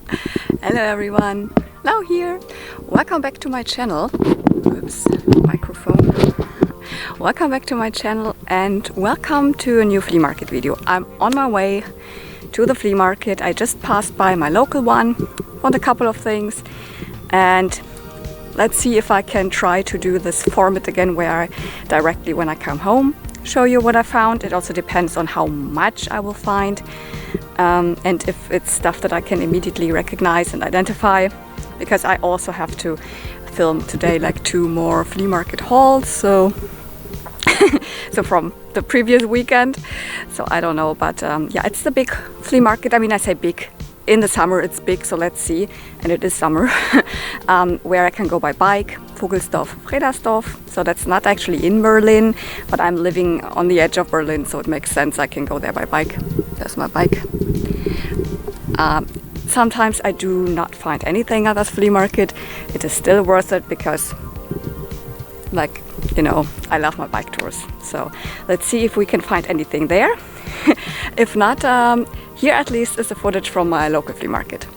Hello everyone, Lau here. Welcome back to my channel. Oops, microphone. Welcome back to my channel and welcome to a new flea market video. I'm on my way to the flea market. I just passed by my local one, found a couple of things, and let's see if I can try to do this format again where I directly when I come home show you what I found. It also depends on how much I will find and if it's stuff that I can immediately recognize and identify, because I also have to film today like 2 more flea market hauls, so from the previous weekend. So I don't know, but yeah, it's the big flea market. I mean, I say big. In the summer it's big, so let's see, and it is summer, where I can go by bike, Vogelsdorf, Fredersdorf. So that's not actually in Berlin, but I'm living on the edge of Berlin, so it makes sense I can go there by bike. There's my bike. Sometimes I do not find anything at this flea market. It is still worth it because, like, you know, I love my bike tours. So let's see if we can find anything there. If not, here at least is the footage from my local flea market.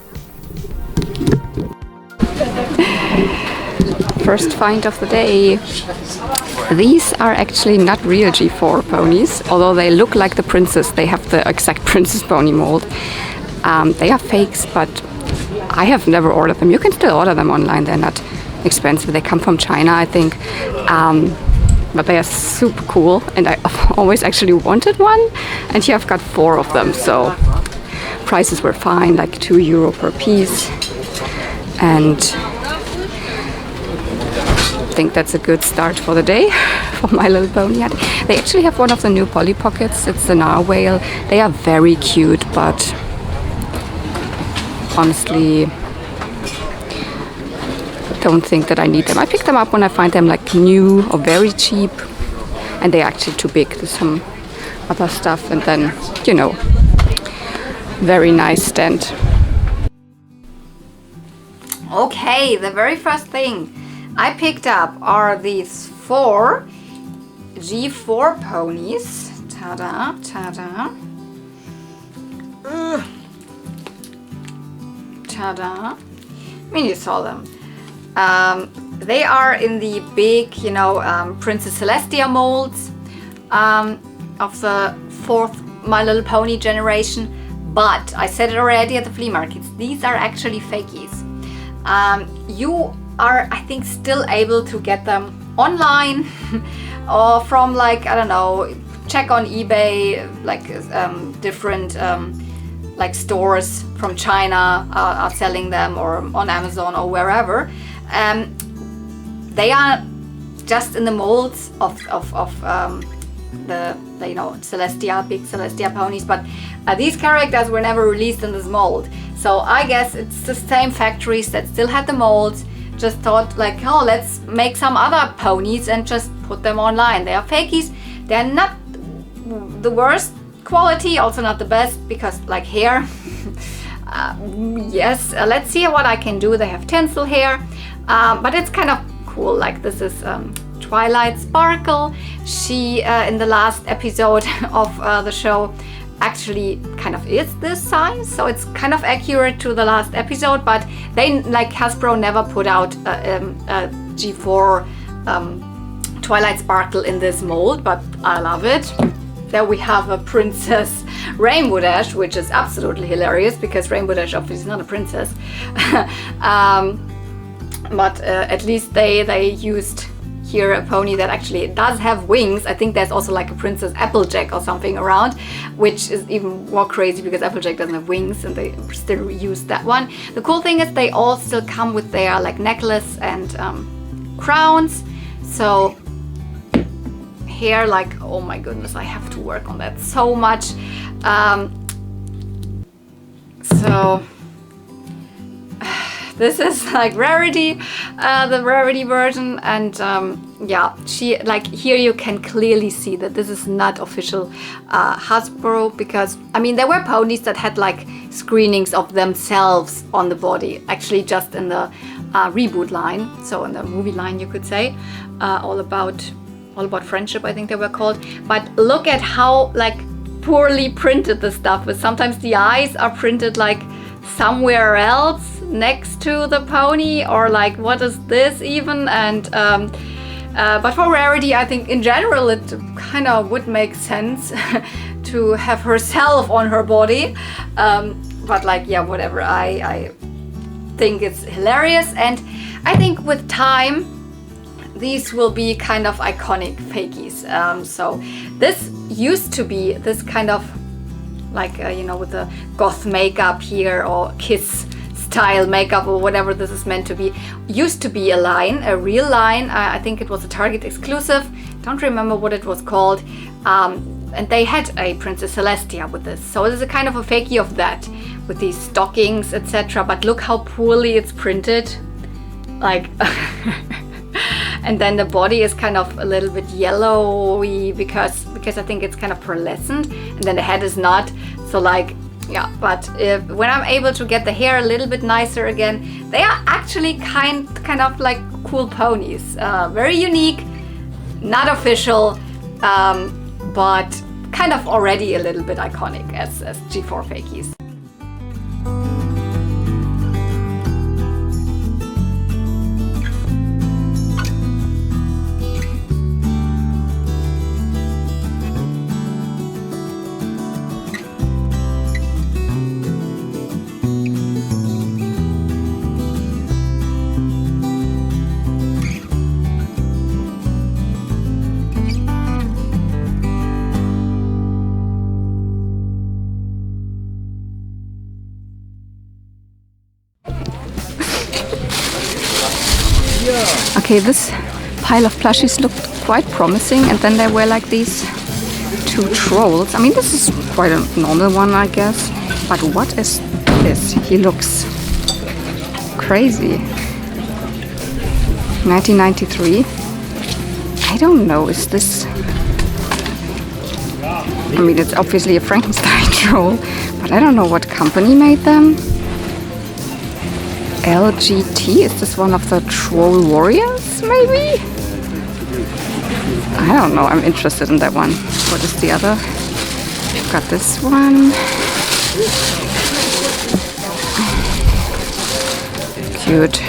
First find of the day. These are actually not real G4 ponies, although they look like the princess. They have the exact princess pony mold. They are fakes, but I have never ordered them. You can still order them online. They're not expensive. They come from China, I think. But they are super cool, and I always actually wanted one, and here I've got 4 of them, so prices were fine, like €2 per piece, and I think that's a good start for the day for My Little Pony. They actually have one of the new Polly Pockets. It's the narwhal. They are very cute, but honestly don't think that I need them. I pick them up when I find them like new or very cheap, and they're actually too big. There's some other stuff, and then, you know, very nice stand. Okay, the very first thing I picked up are these 4 G4 ponies. Ta-da, ta-da. Ta-da. I mean, you saw them. They are in the big, you know, Princess Celestia molds of the 4th My Little Pony generation. But I said it already at the flea markets, these are actually fakies. You are, I think, still able to get them online or from, like, I don't know, check on eBay, like different like stores from China are selling them, or on Amazon or wherever. They are just in the molds of the you know, Celestia, big Celestia ponies, but these characters were never released in this mold. So I guess it's the same factories that still had the molds, just thought like, oh, let's make some other ponies and just put them online. They are fakies. They're not the worst quality, also not the best, because like hair. Yes, let's see what I can do. They have tinsel hair, but it's kind of cool. Like, this is Twilight Sparkle. She in the last episode of the show actually kind of is this size, so it's kind of accurate to the last episode, but they, like, Hasbro never put out a G4 Twilight Sparkle in this mold, but I love it. There we have a Princess Rainbow Dash, which is absolutely hilarious because Rainbow Dash obviously is not a princess. But at least they used here a pony that actually does have wings. I think there's also like a Princess Applejack or something around, which is even more crazy because Applejack doesn't have wings, and they still use that one. The cool thing is they all still come with their like necklace and crowns. So hair, like, oh my goodness, I have to work on that so much. So this is like rarity, the rarity version, and yeah, she, like, here you can clearly see that this is not official Hasbro, because I mean there were ponies that had like screenings of themselves on the body, actually just in the reboot line, so in the movie line you could say, all about friendship, I think they were called. But look at how like poorly printed the stuff is. Sometimes the eyes are printed like somewhere else next to the pony, or like what is this even? And but for Rarity, I think in general it kind of would make sense to have herself on her body. But like, yeah, whatever. I think it's hilarious, and I think with time these will be kind of iconic fakies. So this used to be this kind of like you know, with the goth makeup here, or Kiss style makeup, or whatever this is meant to be, used to be a line, a real line. I think it was a Target exclusive, don't remember what it was called, and they had a Princess Celestia with this. So this is a kind of a fakie of that, with these stockings, etc. But look how poorly it's printed, like and then the body is kind of a little bit yellowy because I think it's kind of pearlescent, and then the head is not. So like, yeah, but when I'm able to get the hair a little bit nicer again, they are actually kind of like cool ponies. Very unique, not official, but kind of already a little bit iconic as G4 fakies. Okay, this pile of plushies looked quite promising, and then there were like these two trolls. I mean, this is quite a normal one, I guess. But what is this? He looks crazy. 1993. I don't know, is this... I mean, it's obviously a Frankenstein troll, but I don't know what company made them. LGT? Is this one of the Troll Warriors, maybe? I don't know, I'm interested in that one. What is the other? We've got this one. Cute.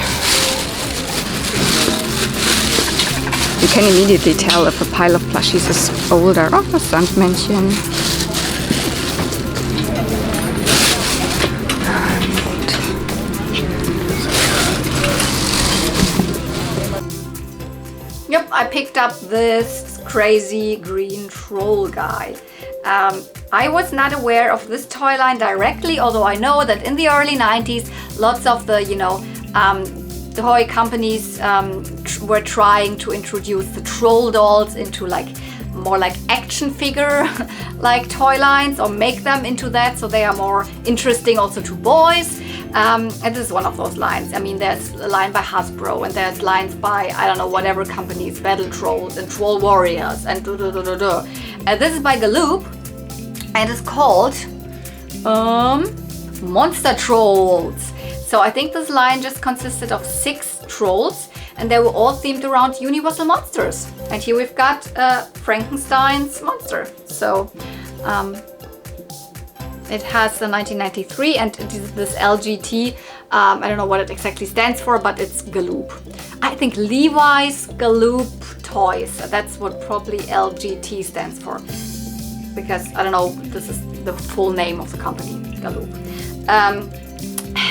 You can immediately tell if a pile of plushies is older. Oh, a Sandmännchen. Yep, I picked up this crazy green troll guy. I was not aware of this toy line directly, although I know that in the early 90s, lots of the, you know, toy companies were trying to introduce the troll dolls into like more like action figure like toy lines, or make them into that so they are more interesting also to boys. And this is one of those lines. I mean, there's a line by Hasbro, and there's lines by, I don't know, whatever companies, Battle Trolls and Troll Warriors and And this is by Galoop, and it's called Monster Trolls. So I think this line just consisted of 6 trolls, and they were all themed around Universal monsters. And here we've got Frankenstein's monster. So it has the 1993, and it is this LGT. I don't know what it exactly stands for, but it's Galoop. I think Levi's Galoop Toys. That's what probably LGT stands for, because I don't know, this is the full name of the company, Galoop.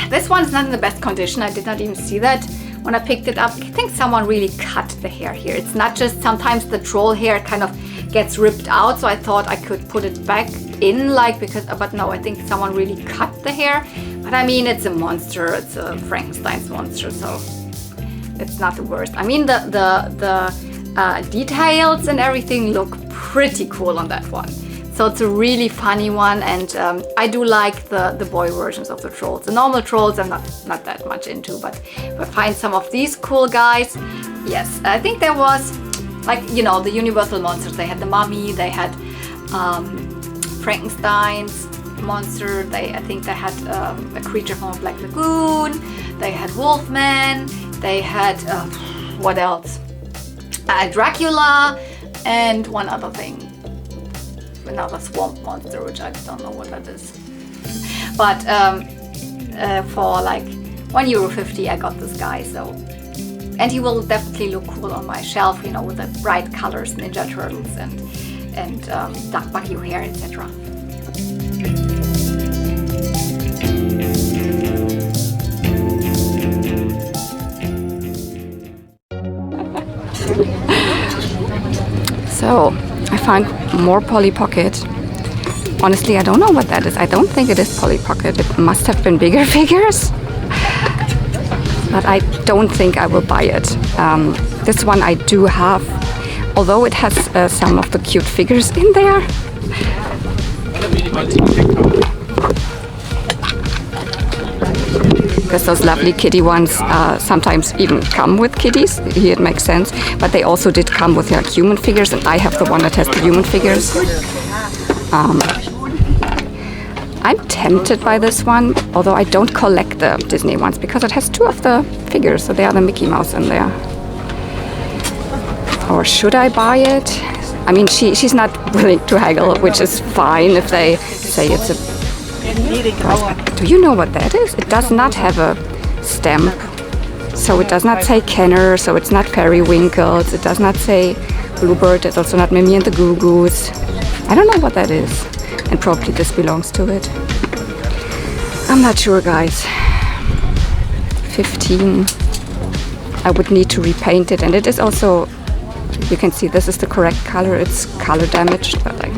This one is not in the best condition. I did not even see that when I picked it up. I think someone really cut the hair here. It's not just, sometimes the troll hair kind of gets ripped out, so I thought I could put it back in, like, because, but no, I think someone really cut the hair. But I mean, it's a monster, it's a Frankenstein's monster, so it's not the worst. I mean, the details and everything look pretty cool on that one. So it's a really funny one, and I do like the boy versions of the trolls. The normal trolls I'm not that much into, but if I find some of these cool guys, yes. I think there was, like, you know, the Universal monsters. They had the mummy, they had Frankenstein's monster, I think they had a creature from a Black Lagoon, they had Wolfman, they had, what else? Dracula, and one other thing. Another swamp monster, which I don't know what that is. But for like €1.50 I got this guy, so. And he will definitely look cool on my shelf, you know, with the bright colors, Ninja Turtles and Duck Bucky hair, etc. So I found more Polly Pocket. Honestly, I don't know what that is. I don't think it is Polly Pocket. It must have been bigger figures. But I don't think I will buy it. This one I do have, although it has some of the cute figures in there. Because those lovely kitty ones sometimes even come with kitties. Here it makes sense. But they also did come with like human figures, and I have the one that has the human figures. I'm tempted by this one, although I don't collect the Disney ones because it has two of the figures, so they are the Mickey Mouse in there. Or should I buy it? I mean, she's not willing to haggle, which is fine if they say it's a price. But do you know what that is? It does not have a stamp, so it does not say Kenner, so it's not Periwinkles, it does not say Bluebird, it's also not Mimi and the Goo Goos. I don't know what that is. And probably this belongs to it. I'm not sure, guys. 15. I would need to repaint it, and it is also, you can see this is the correct color. It's color damaged, but like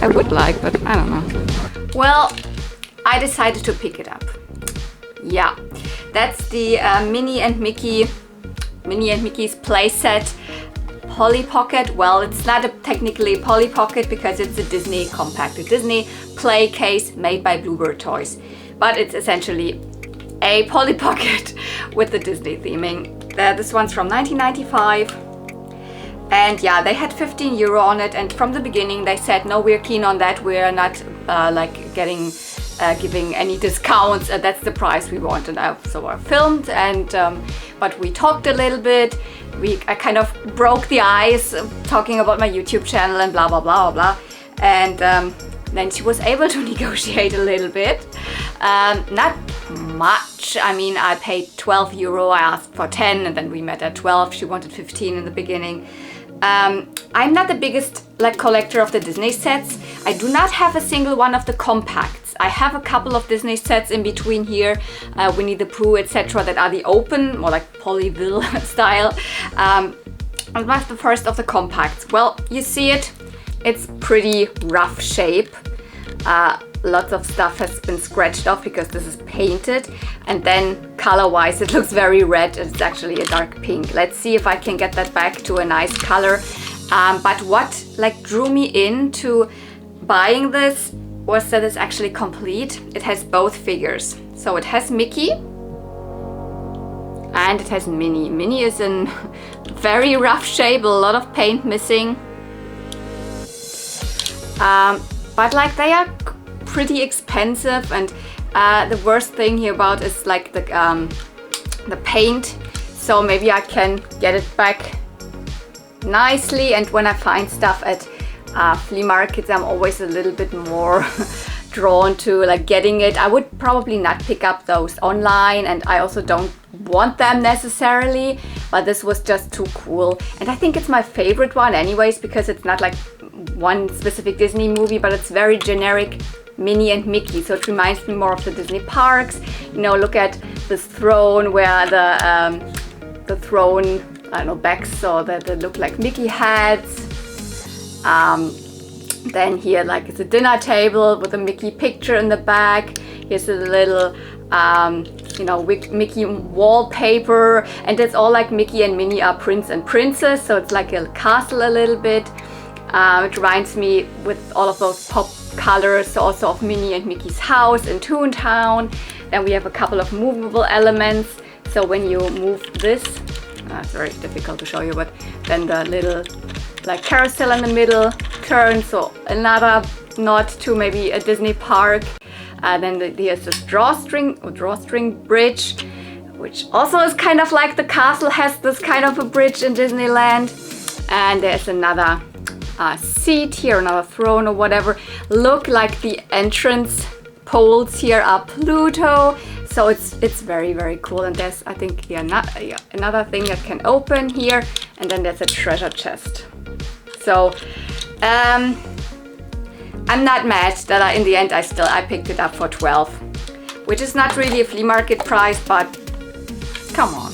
I would like, but I don't know. Well, I decided to pick it up. Yeah, that's the Minnie and Mickey's playset. Polly Pocket. Well, it's not technically Polly Pocket because it's a Disney compact, a Disney play case made by Bluebird Toys. But it's essentially a Polly Pocket with the Disney theming. This one's from 1995. And yeah, they had €15 on it. And from the beginning they said, no, we're keen on that. We're not giving any discounts. That's the price we want. And so I filmed, and but we talked a little bit. I kind of broke the ice talking about my YouTube channel and blah blah blah blah, and then she was able to negotiate a little bit. Not much. I mean, I paid €12. I asked for 10, and then we met at 12. She wanted 15 in the beginning. I'm not the biggest collector of the Disney sets. I do not have a single one of the compacts. I have a couple of Disney sets in between here, Winnie the Pooh, etc., that are the open, more like Polyville style. And that's the first of the compacts. Well, you see it. It's pretty rough shape. Lots of stuff has been scratched off because this is painted, and then color-wise it looks very red. It's actually a dark pink. Let's see if I can get that back to a nice color. But what drew me into buying this was that it's actually complete. It has both figures. So it has Mickey and it has Minnie. Minnie is in very rough shape, a lot of paint missing. But they are pretty expensive, and the worst thing here about is the paint. So maybe I can get it back nicely, and when I find stuff at flea markets, I'm always a little bit more drawn to getting it. I would probably not pick up those online, and I also don't want them necessarily, but this was just too cool. And I think it's my favorite one anyways, because it's not one specific Disney movie, but it's very generic Minnie and Mickey, so it reminds me more of the Disney parks. You know, look at this throne where the throne, I don't know, backs, so that they look like Mickey hats. Then here it's a dinner table with a Mickey picture in the back. Here's a little Mickey wallpaper, and it's all Mickey and Minnie are prince and princess, so it's like a castle a little bit. It reminds me with all of those pop colors also of Minnie and Mickey's house in Toontown. Then we have a couple of movable elements, so when you move this, it's very difficult to show you, but then the little carousel in the middle turns, so another nod to maybe a Disney park. Then there's this drawstring bridge, which also is kind of like the castle has this kind of a bridge in Disneyland. And there's another seat here, another throne or whatever. Look like the entrance poles here are Pluto. So it's very, very cool. And there's, I think, another thing that can open here. And then there's a treasure chest. So I'm not mad that in the end I picked it up for 12, which is not really a flea market price, but come on.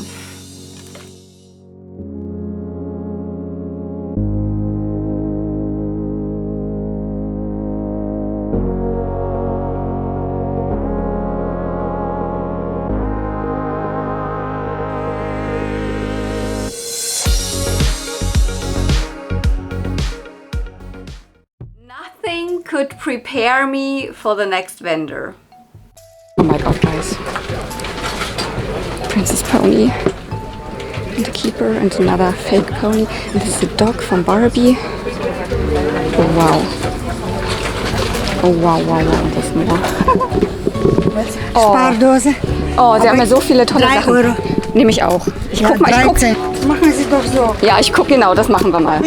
Nothing could prepare me for the next vendor. Oh my god, guys. Princess pony. And a keeper and another fake pony. And this is a dog from Barbie. Oh wow. Oh wow, wow, wow. Und das nur. Spardose. Oh, sie haben ja so viele tolle Sachen. 3 Euro. Nehme ich auch. Ich guck mal, ich guck. Machen Sie doch so. Ja, ich guck, genau, das machen wir mal.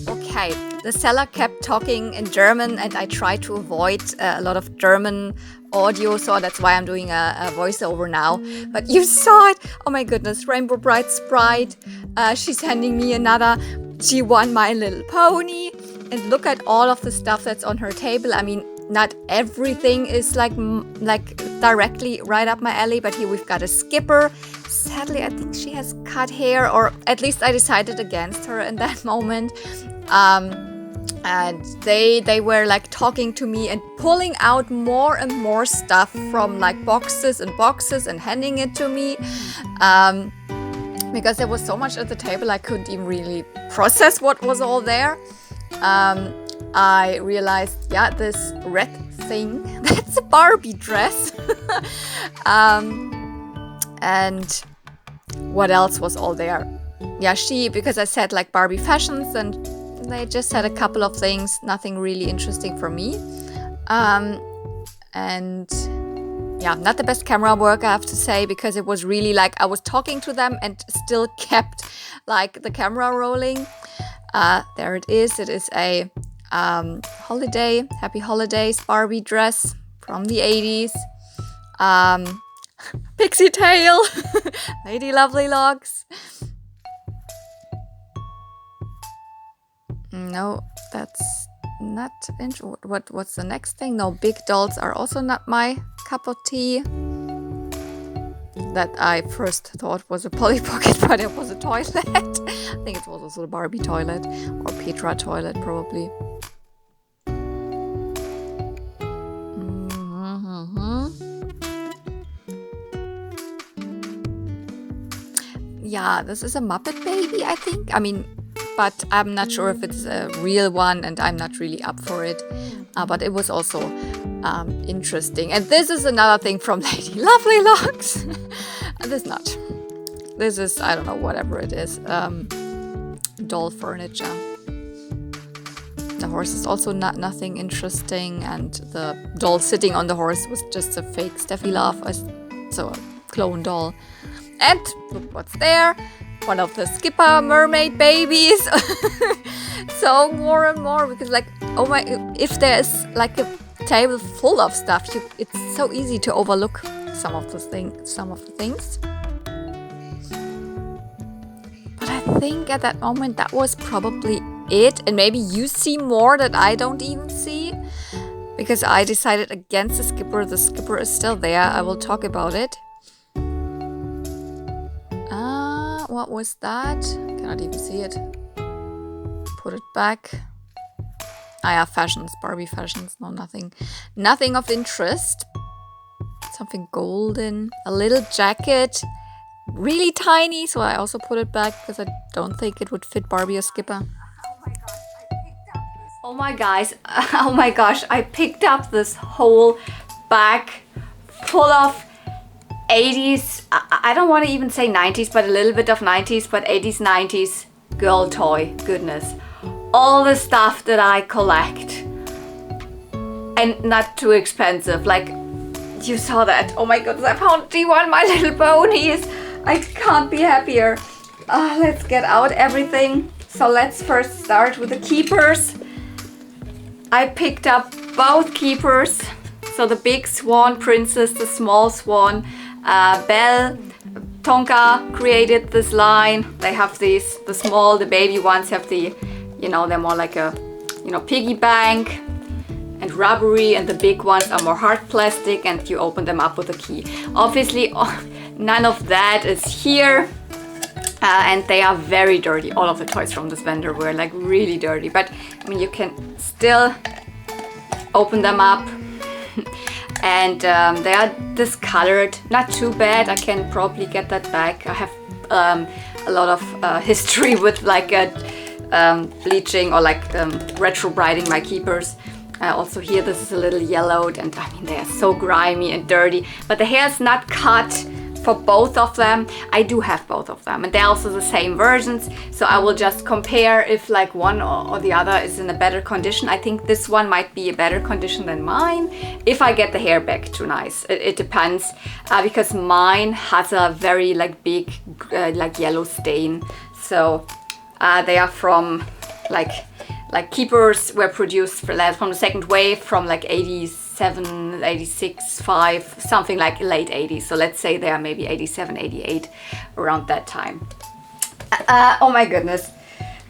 Okay, the seller kept talking in German and I tried to avoid a lot of German audio, so that's why I'm doing a voiceover now. But you saw it! Oh my goodness, Rainbow Bright Sprite. She's handing me another. She won My Little Pony. And look at all of the stuff that's on her table. I mean, not everything is like directly right up my alley, but here we've got a skipper. Sadly, I think she has cut hair, or at least I decided against her in that moment. And they were like talking to me and pulling out more and more stuff from like boxes and boxes and handing it to me. Because there was so much at the table, I couldn't even really process what was all there. I realized, yeah, this red thing, that's a Barbie dress. And what else was all there? Yeah, because I said like Barbie fashions, and they just had a couple of things, nothing really interesting for me. And yeah, not the best camera work, I have to say, because it was really like I was talking to them and still kept like the camera rolling. There it is. It is a holiday, happy holidays Barbie dress from the 80s. Pixie tail, Lady Lovely Locks. No, that's not interesting. What's the next thing? No, big dolls are also not my cup of tea. That I first thought was a Polly Pocket, but it was a toilet. I think it was also a Barbie toilet or Petra toilet, probably. Yeah, this is a Muppet baby, I think. I mean, but I'm not sure if it's a real one, and I'm not really up for it. But it was also interesting. And this is another thing from Lady Lovely Locks. This is not. This is, I don't know, whatever it is. Doll furniture. The horse is also nothing interesting, and the doll sitting on the horse was just a fake Steffi Love, so a clone doll. And look what's there. One of the Skipper mermaid babies. So more and more, because like, oh my, if there's like a table full of stuff, it's so easy to overlook some of the things. But I think at that moment that was probably it, and maybe you see more that I don't even see, because I decided against the skipper. The skipper is still there. I will talk about it. What was that? Cannot even see it. Put it back. Yeah, fashions, Barbie fashions. No, nothing of interest. Something golden, a little jacket, really tiny, so I also put it back because I don't think it would fit Barbie or Skipper. Oh my gosh, I picked up this whole bag full of 80s, I don't want to even say 90s, but a little bit of 90s, but 80s, 90s girl toy goodness. All the stuff that I collect. And not too expensive, like you saw that. Oh my goodness, I found D1 My Little Ponies. I can't be happier. Let's get out everything. So let's first start with the Keypers. I picked up both Keypers. So the big swan princess, the small swan, Belle, Tonka created this line. They have these, the small, the baby ones have the, you know, they're more like a, you know, piggy bank and rubbery, and the big ones are more hard plastic and you open them up with a key. Obviously, none of that is here. And they are very dirty. All of the toys from this vendor were like really dirty, but I mean, you can still open them up. And they are discolored, not too bad. I can probably get that back. I have a lot of history with like bleaching or like retro brighting my Keypers. Also here, this is a little yellowed, and I mean, they are so grimy and dirty, but the hair is not cut for both of them. I do have both of them, and they're also the same versions, so I will just compare if like one or the other is in a better condition. I think this one might be a better condition than mine if I get the hair back to nice. It depends, because mine has a very like big like yellow stain. So they are from like Keypers were produced from the second wave, from like 87, 86, 5, something like late 80s. So let's say they are maybe 87, 88, around that time. Oh my goodness.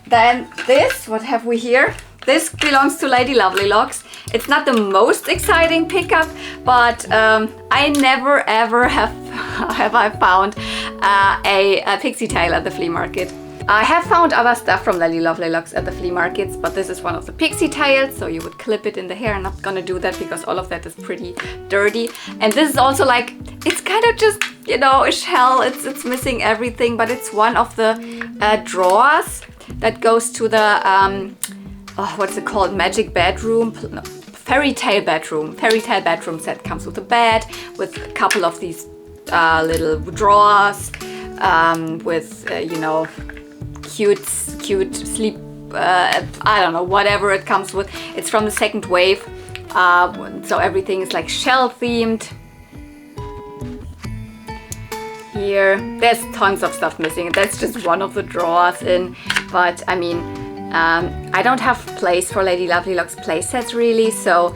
Then this, what have we here? This belongs to Lady Lovely Locks. It's not the most exciting pickup, but I never ever have I found a pixie tail at the flea market. I have found other stuff from Lady Lovely Locks at the flea markets, but this is one of the pixie tails, so you would clip it in the hair. I'm not gonna do that because all of that is pretty dirty. And this is also like, it's kind of just, you know, a shell. It's missing everything, but it's one of the drawers that goes to the, what's it called? Magic bedroom? No, fairy tale bedroom. Fairy tale bedroom set comes with a bed, with a couple of these little drawers, with, you know, cute sleep, I don't know, whatever it comes with. It's from the second wave, so everything is like shell themed. Here, there's tons of stuff missing. That's just one of the drawers in, but I mean, I don't have place for Lady Lovely Locks play sets really, so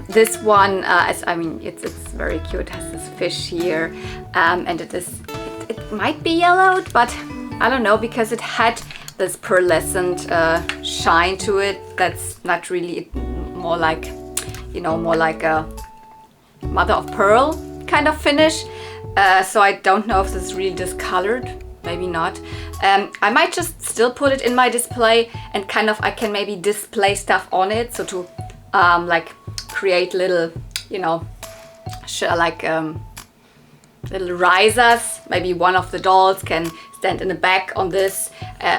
this one, I mean, it's very cute. It has this fish here, and it might be yellowed, but I don't know, because it had this pearlescent shine to it. That's not really, more like, you know, more like a mother of pearl kind of finish. So I don't know if this is really discolored. Maybe not. I might just still put it in my display, and kind of I can maybe display stuff on it, so to like create little, you know, like little risers. Maybe one of the dolls can stand in the back on this,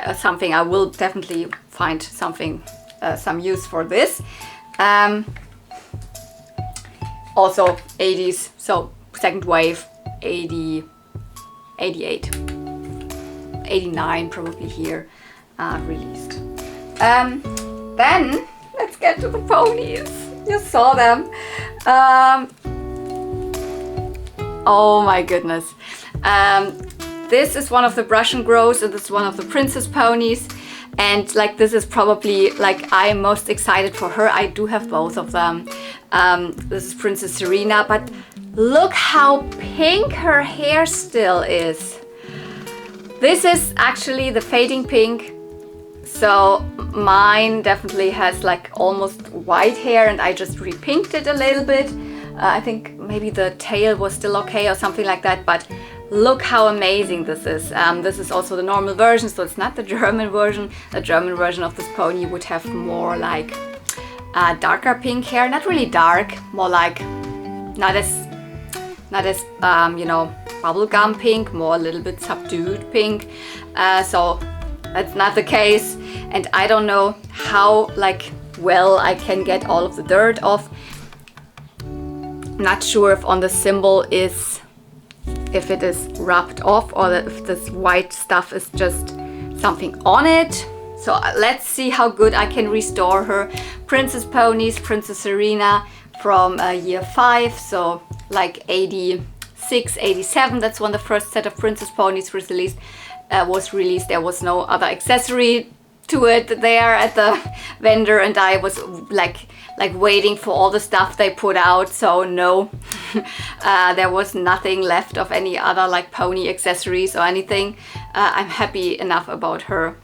or something. I will definitely find something, some use for this. Also 80s, so second wave, 80, 88, 89 probably here, released. Then let's get to the ponies. You saw them. Oh my goodness. This is one of the brush and grows, and this is one of the princess ponies. And like, this is probably like, I am most excited for her. I do have both of them. This is Princess Serena, but look how pink her hair still is. This is actually the fading pink. So mine definitely has like almost white hair, and I just repinked it a little bit. I think maybe the tail was still okay or something like that, but look how amazing this is. This is also the normal version, so it's not the German version. The German version of this pony would have more like darker pink hair, not really dark, more like not as you know, bubblegum pink, more a little bit subdued pink. So that's not the case, and I don't know how like well I can get all of the dirt off. Not sure if on the symbol is, if it is rubbed off, or if this white stuff is just something on it. So let's see how good I can restore her. Princess Ponies, Princess Serena from year 5, so like 86, 87. That's when the first set of Princess Ponies was released. There was no other accessory to it there at the vendor, and I was like like waiting for all the stuff they put out. So no, there was nothing left of any other like pony accessories or anything. I'm happy enough about her.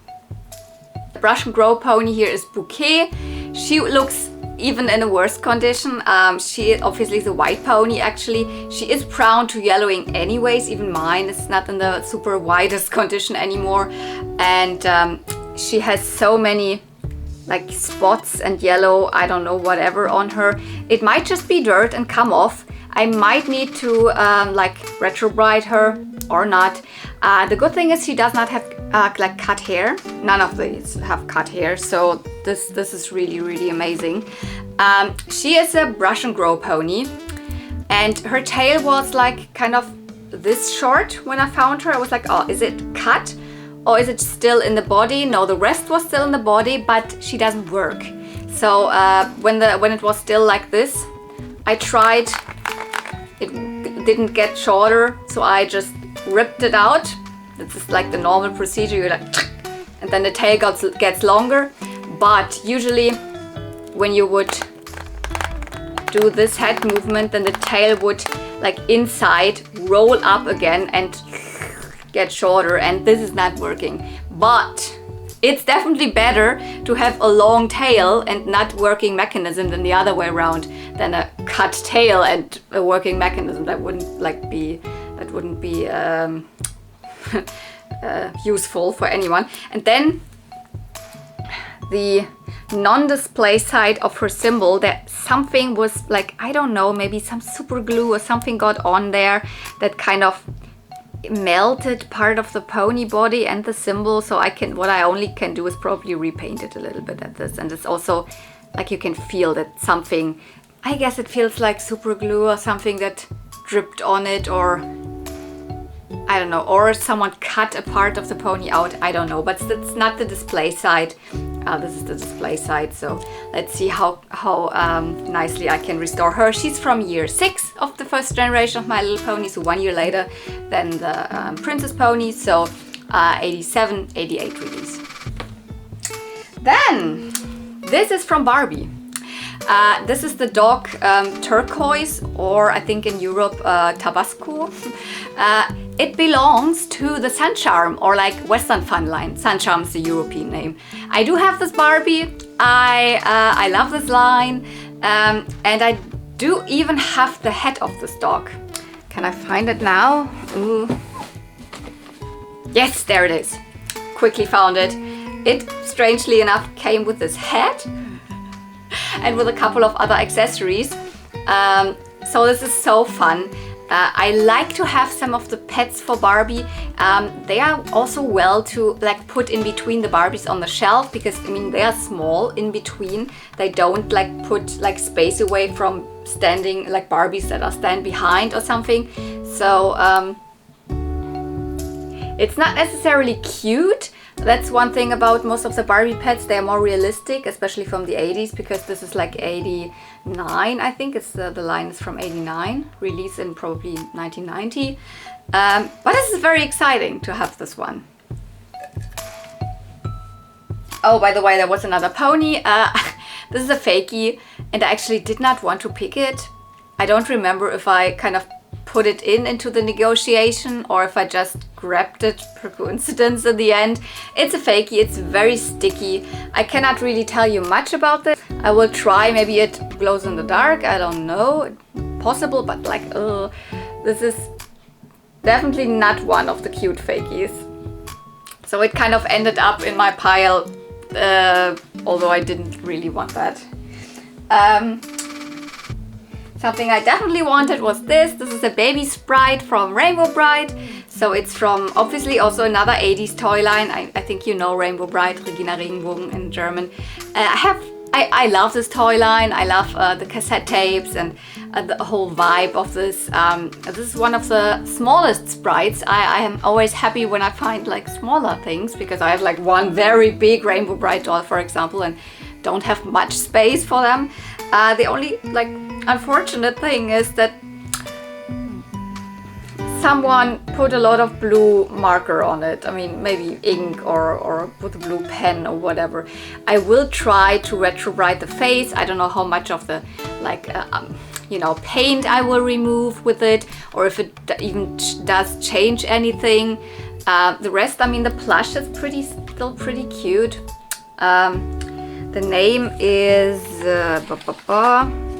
The Brush and Grow pony here is Bouquet. She looks even in a worse condition. She obviously is a white pony actually. She is prone to yellowing anyways, even mine is not in the super whitest condition anymore. And she has so many like spots and yellow, I don't know, whatever on her. It might just be dirt and come off. I might need to like retrobride her or not. The good thing is she does not have like cut hair. None of these have cut hair, so this is really amazing. She is a Brush and Grow pony, and her tail was like kind of this short when I found her. I was like, oh, is it cut or is it still in the body? No, the rest was still in the body, but she doesn't work. So when it was still like this, I tried. It didn't get shorter, so I just ripped it out. This is like the normal procedure. You're like, and then the tail gets longer. But usually, when you would do this head movement, then the tail would like inside roll up again and get shorter, and this is not working. But it's definitely better to have a long tail and not working mechanism than the other way around, than a cut tail and a working mechanism. That wouldn't be useful for anyone. And then the non-display side of her symbol, that something was like, I don't know, maybe some super glue or something got on there that kind of melted part of the pony body and the symbol. So what I only can do is probably repaint it a little bit at this. And it's also like you can feel that something, I guess it feels like super glue or something that dripped on it, or I don't know, or someone cut a part of the pony out, I don't know, but that's not the display side. This is the display side, so let's see how nicely I can restore her. She's from year 6 of the first generation of My Little Pony, so 1 year later than the Princess Pony, so 87, 88 release. Then, this is from Barbie. This is the dog Turquoise, or I think in Europe Tabasco. It belongs to the Sun Charm, or like Western Fun line. Sun Charm is the European name. I do have this Barbie. I love this line, and I do even have the head of this dog. Can I find it now? Ooh. Yes, there it is. Quickly found it. It, strangely enough, came with this head and with a couple of other accessories. So this is so fun. I like to have some of the pets for Barbie. They are also well to like put in between the Barbies on the shelf, because I mean they are small in between. They don't like put like space away from standing like Barbies that are stand behind or something. So it's not necessarily cute. That's one thing about most of the Barbie pets. They are more realistic, especially from the 80s, because this is like 89, I think. It's the line is from 89, released in probably 1990. But this is very exciting to have this one. Oh, by the way, there was another pony. This is a fakie, and I actually did not want to pick it. I don't remember if I kind of put it into the negotiation or if I just grabbed it per coincidence in the end. It's a fakie, it's very sticky. I cannot really tell you much about this. I will try, maybe it glows in the dark, I don't know, possible, but like, this is definitely not one of the cute fakies. So it kind of ended up in my pile, although I didn't really want that. Something I definitely wanted was this. This is a baby sprite from Rainbow Brite. So it's from obviously also another 80s toy line. I think you know Rainbow Brite, Regina Regenbogen in German. I love this toy line. I love the cassette tapes and the whole vibe of this. This is one of the smallest sprites. I am always happy when I find like smaller things, because I have like one very big Rainbow Brite doll, for example, and don't have much space for them. The only like unfortunate thing is that someone put a lot of blue marker on it. I mean, maybe ink or with a blue pen or whatever. I will try to retrobrite the face. I don't know how much of the you know, paint I will remove with it, or if it even does change anything. The rest, I mean, the plush is still pretty cute. The name is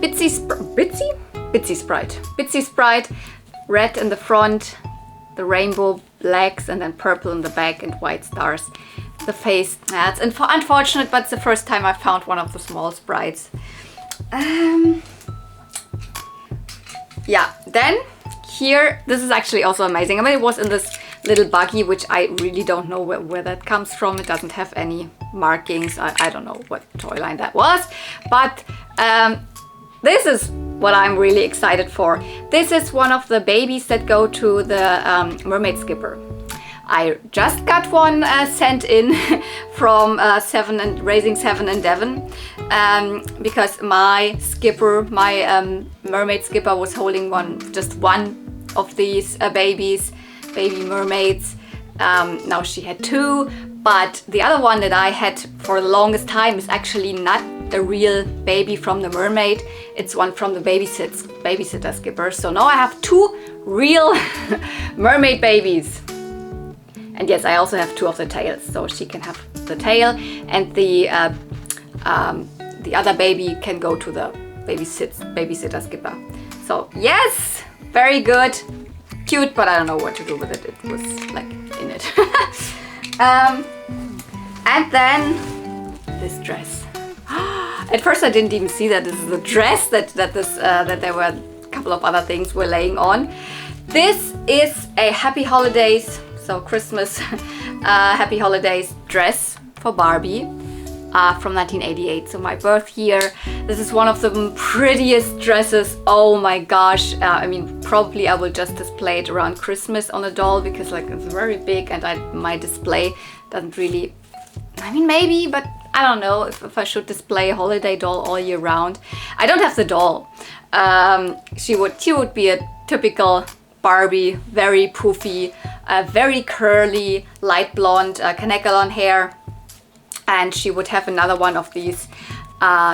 Bitsy Sprite. Bitsy Sprite, red in the front, the rainbow legs, and then purple in the back and white stars. The face, that's unfortunate, but it's the first time I found one of the small sprites. Yeah, then here, this is actually also amazing. I mean, it was in this little buggy, which I really don't know where that comes from. It doesn't have any markings. I don't know what toy line that was, but this is what I'm really excited for. This is one of the babies that go to the mermaid skipper. I just got one sent in from Raising 7 in Devon, because my skipper, my mermaid skipper, was holding just one of these baby mermaids. Now she had two, but the other one that I had for the longest time is actually not the real baby from the mermaid. It's one from the babysitter skipper. So now I have two real mermaid babies. And yes, I also have two of the tails, so she can have the tail, and the other baby can go to the babysitter skipper. So yes, very good, cute, but I don't know what to do with it. It was like in it. And then this dress. At first, I didn't even see that this is a dress. That there were a couple of other things were laying on. This is a Happy Holidays. So Christmas Happy Holidays dress for Barbie from 1988, so my birth year. This is one of the prettiest dresses. Oh my gosh. I mean, probably I will just display it around Christmas on a doll, because like it's very big, and my display doesn't really, I mean, maybe, but I don't know if I should display a holiday doll all year round. I don't have the doll. She would be a typical Barbie, very poofy, very curly, light blonde, Kaneka hair, and she would have another one of these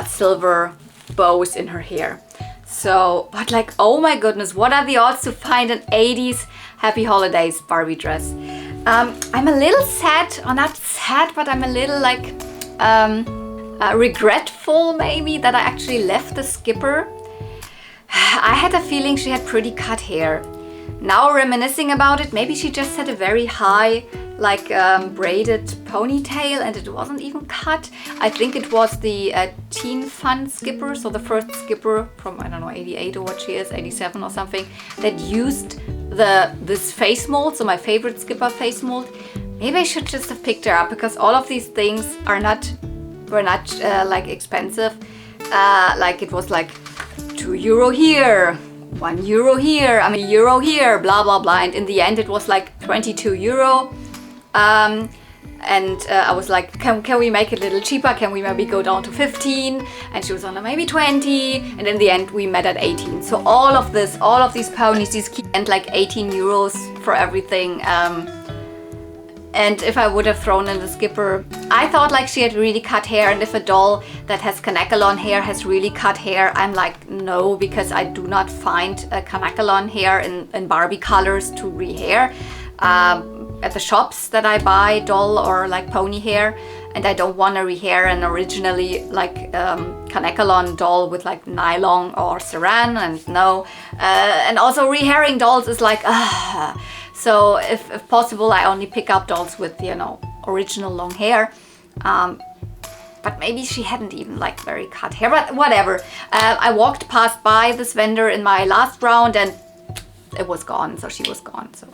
silver bows in her hair. So, but like, oh my goodness, what are the odds to find an 80s Happy Holidays Barbie dress? I'm a little sad, or not sad, but I'm a little like regretful maybe that I actually left the skipper. I had a feeling she had pretty cut hair. Now reminiscing about it, maybe she just had a very high, like braided ponytail, and it wasn't even cut. I think it was the Teen Fun skipper, so the first skipper from, I don't know, 88 or what she is, 87 or something, that used this face mold, so my favorite skipper face mold. Maybe I should just have picked her up, because all of these things were not like expensive. Like it was like €2 here, €1 here, I mean euro here, blah blah blah, and in the end it was like €22. And I was like, can we make it a little cheaper? Can we maybe go down to 15? And she was on maybe 20, and in the end we met at 18. So all of these ponies, and like €18 for everything. And if I would have thrown in the skipper, I thought like she had really cut hair, and if a doll that has Kaneka hair has really cut hair, I'm like, no, because I do not find Kaneka hair in Barbie colors to rehair at the shops that I buy doll or like pony hair, and I don't want to rehair an originally like Kaneka doll with like nylon or saran, and no, and also rehairing dolls is like, so if possible, I only pick up dolls with, you know, original long hair. But maybe she hadn't even like very cut hair, but whatever. I walked by this vendor in my last round, and it was gone, so she was gone. So.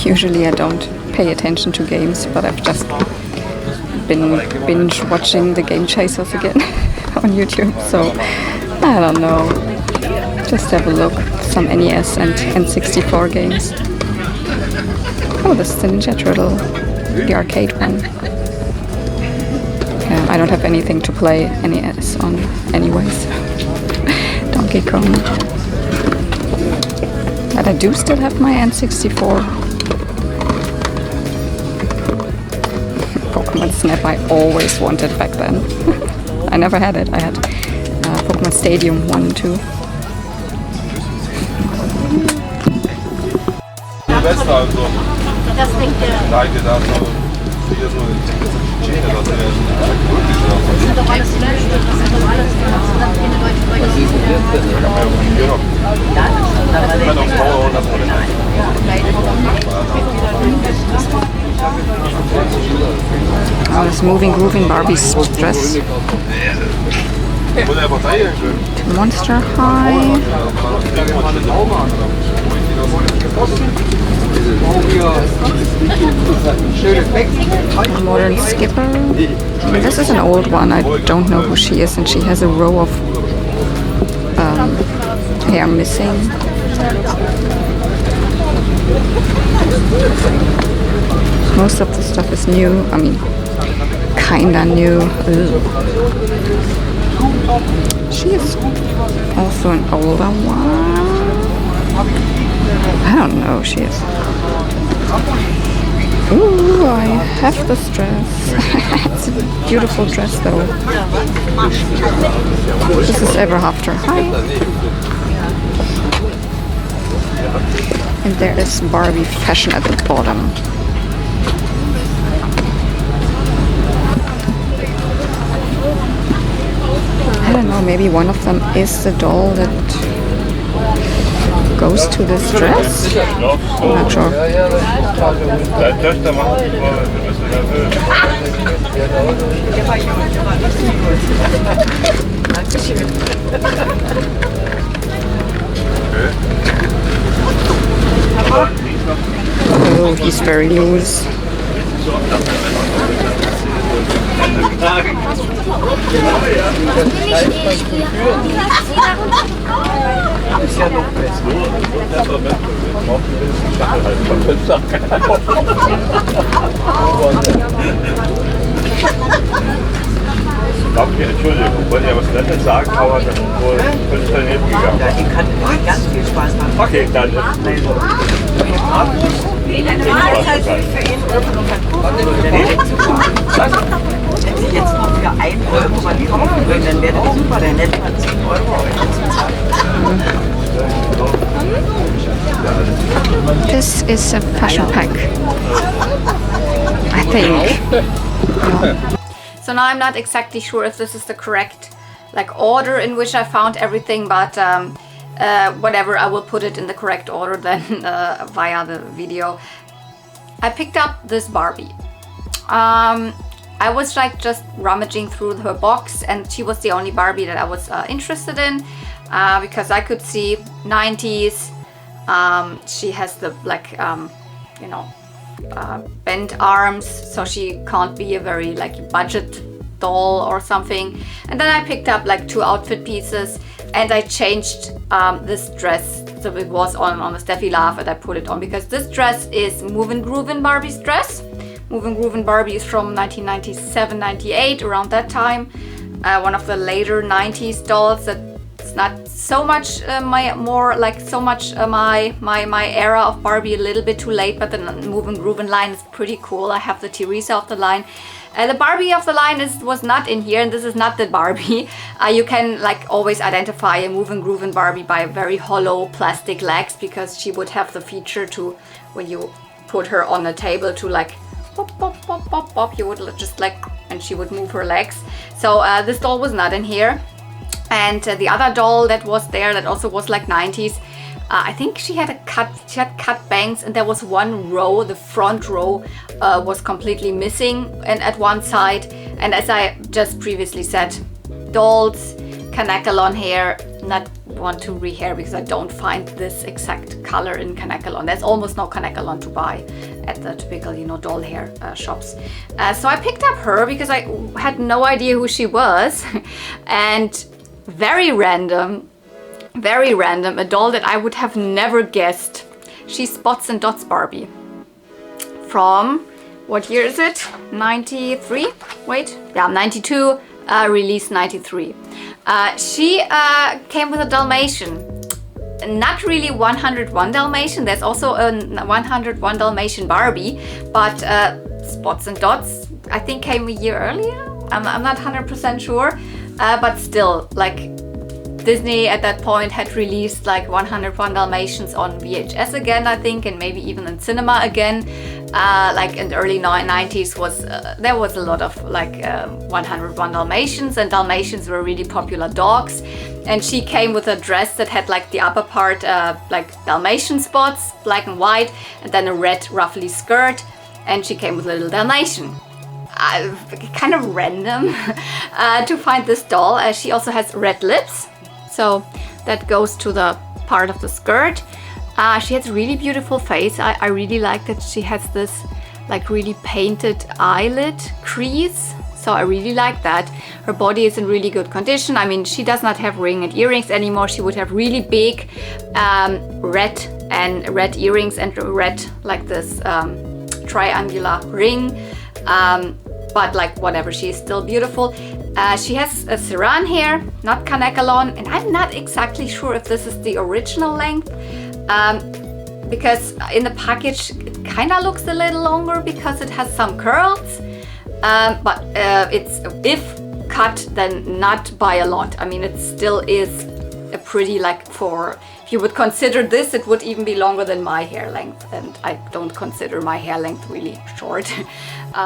Usually I don't pay attention to games, but I've just been binge watching the Game Chasers again on YouTube, so I don't know. Just have a look. Some NES and N64 games. Oh, this is the Ninja Turtle, the arcade one. Yeah, I don't have anything to play NES on anyways. Donkey Kong. But I do still have my N64. Pokemon Snap I always wanted back then. I never had it. I had Pokemon Stadium 1 and 2. Silvester, also. Das denkt ihr. Da ich da so hier so Szene, dass er wirklich so. Das sind doch alles Flash, das sind doch alles Oh, this moving, grooving Barbie's dress. Monster High. Modern Skipper. This is an old one. I don't know who she is, and she has a row of hair missing. Most of the stuff is new. I mean, kinda new. Ugh. She is also an older one. I don't know, she is. Ooh, I have this dress. It's a beautiful dress though. This is Ever After. Hi. And there is Barbie fashion at the bottom. I don't know, maybe one of them is the doll that goes to this dress? I'm not sure. Oh, he's very loose. Okay, Entschuldigung, wollte ja was Nettes sagen, aber das ist wohl völlig daneben gegangen. Ja, ich kann ganz viel Spaß machen. Okay, dann. Eine Mahlzeit für ihn oder noch ein Kuchen. Wenn Sie jetzt noch für 1 Euro was kaufen würden, dann wäre das super. Dann hätten wir 10 Euro This is a fashion pack, I think. So now I'm not exactly sure if this is the correct order in which I found everything, but whatever, I will put it in the correct order then via the video. I picked up this Barbie. I was just rummaging through her box, and she was the only Barbie that I was interested in because I could see 90s. She has the bent arms, so she can't be a very budget doll or something. And then I picked up 2 outfit pieces, and I changed this dress, so it was on the Steffi Love, and I put it on because this dress is Movin' Groovin' Barbie's dress. Movin' Groovin' Barbie is from 1997-98, around that time. One of the later 90s dolls that's not so much my era of Barbie, a little bit too late, but the Movin' Groovin' line is pretty cool. I have the Teresa of the line. The Barbie of the line was not in here, and this is not the Barbie. You can always identify a Movin' Groovin' Barbie by very hollow plastic legs, because she would have the feature to, when you put her on a table, to pop, pop, pop, pop, pop, you would just and she would move her legs. So this doll was not in here. And the other doll that was there, that also was 90s, I think she had cut bangs, and there was one row, the front row was completely missing and at one side. And as I just previously said, dolls, canacolon hair, not want to rehair because I don't find this exact color in Kanekalon. There's almost no Kanekalon to buy at the typical, you know, doll hair shops. So I picked up her because I had no idea who she was. And very random, a doll that I would have never guessed. She's Spots and Dots Barbie. From, what year is it? 93? Wait, yeah, 92, release 93. She came with a Dalmatian. Not really 101 Dalmatian, there's also a 101 Dalmatian Barbie, but Spots and Dots, I think, came a year earlier. I'm not 100% sure, but still, like, Disney at that point had released like 101 Dalmatians on VHS again, I think, and maybe even in cinema again. Like in the early 90s there was a lot of like 101 Dalmatians, and Dalmatians were really popular dogs. And she came with a dress that had like the upper part like Dalmatian spots, black and white, and then a red ruffly skirt, and she came with a little Dalmatian. Kind of random to find this doll. She also has red lips, so that goes to the part of the skirt. She has a really beautiful face. I really like that she has this like really painted eyelid crease, so I really like that. Her body is in really good condition. I mean, she does not have ring and earrings anymore. She would have really big red earrings and red like this triangular ring. But like whatever, she is still beautiful. She has a Saran hair, not Kanekalon, and I'm not exactly sure if this is the original length, because in the package it kind of looks a little longer because it has some curls, but it's, if cut, then not by a lot. I mean, it still is a pretty, like, for, if you would consider this, it would even be longer than my hair length, and I don't consider my hair length really short.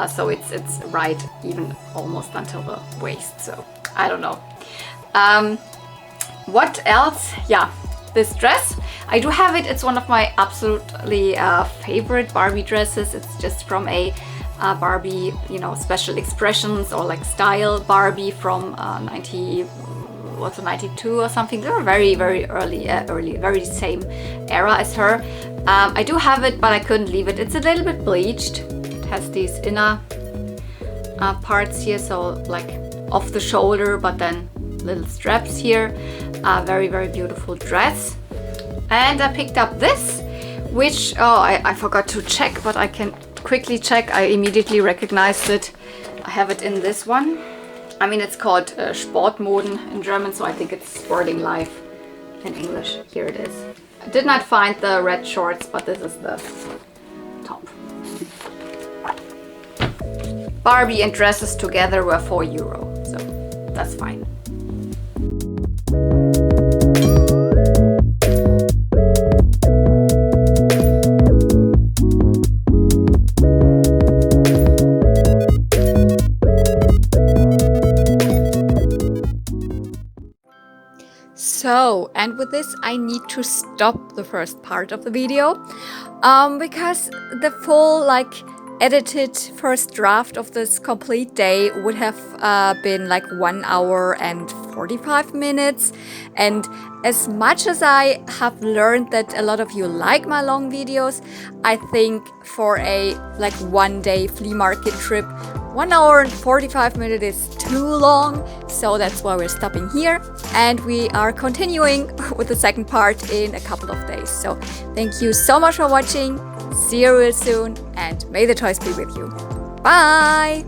So it's right even almost until the waist, so I don't know. What else? Yeah, this dress, I do have it. It's one of my absolutely favorite Barbie dresses. It's just from a Barbie, you know, Special Expressions or like Style Barbie from 92 or something. They were very early, very same era as her. I do have it, but I couldn't leave it. It's a little bit bleached. It has these inner parts here, so like off the shoulder, but then little straps here. Very beautiful dress. And I picked up this, which, oh, I forgot to check, but I can quickly check. I immediately recognized it. I have it in this one. I mean, it's called Sportmoden in German, so I think it's Sporting Life in English. Here it is. I did not find the red shorts, but this is the top. Barbie and dresses together were €4, so that's fine. So, and with this I need to stop the first part of the video because the full, like, edited first draft of this complete day would have been like 1 hour and 45 minutes. And as much as I have learned that a lot of you like my long videos, I think for a like 1-day flea market trip, 1 hour and 45 minutes is too long, so that's why we're stopping here, and we are continuing with the second part in a couple of days. So thank you so much for watching, see you real soon, and may the toys be with you. Bye!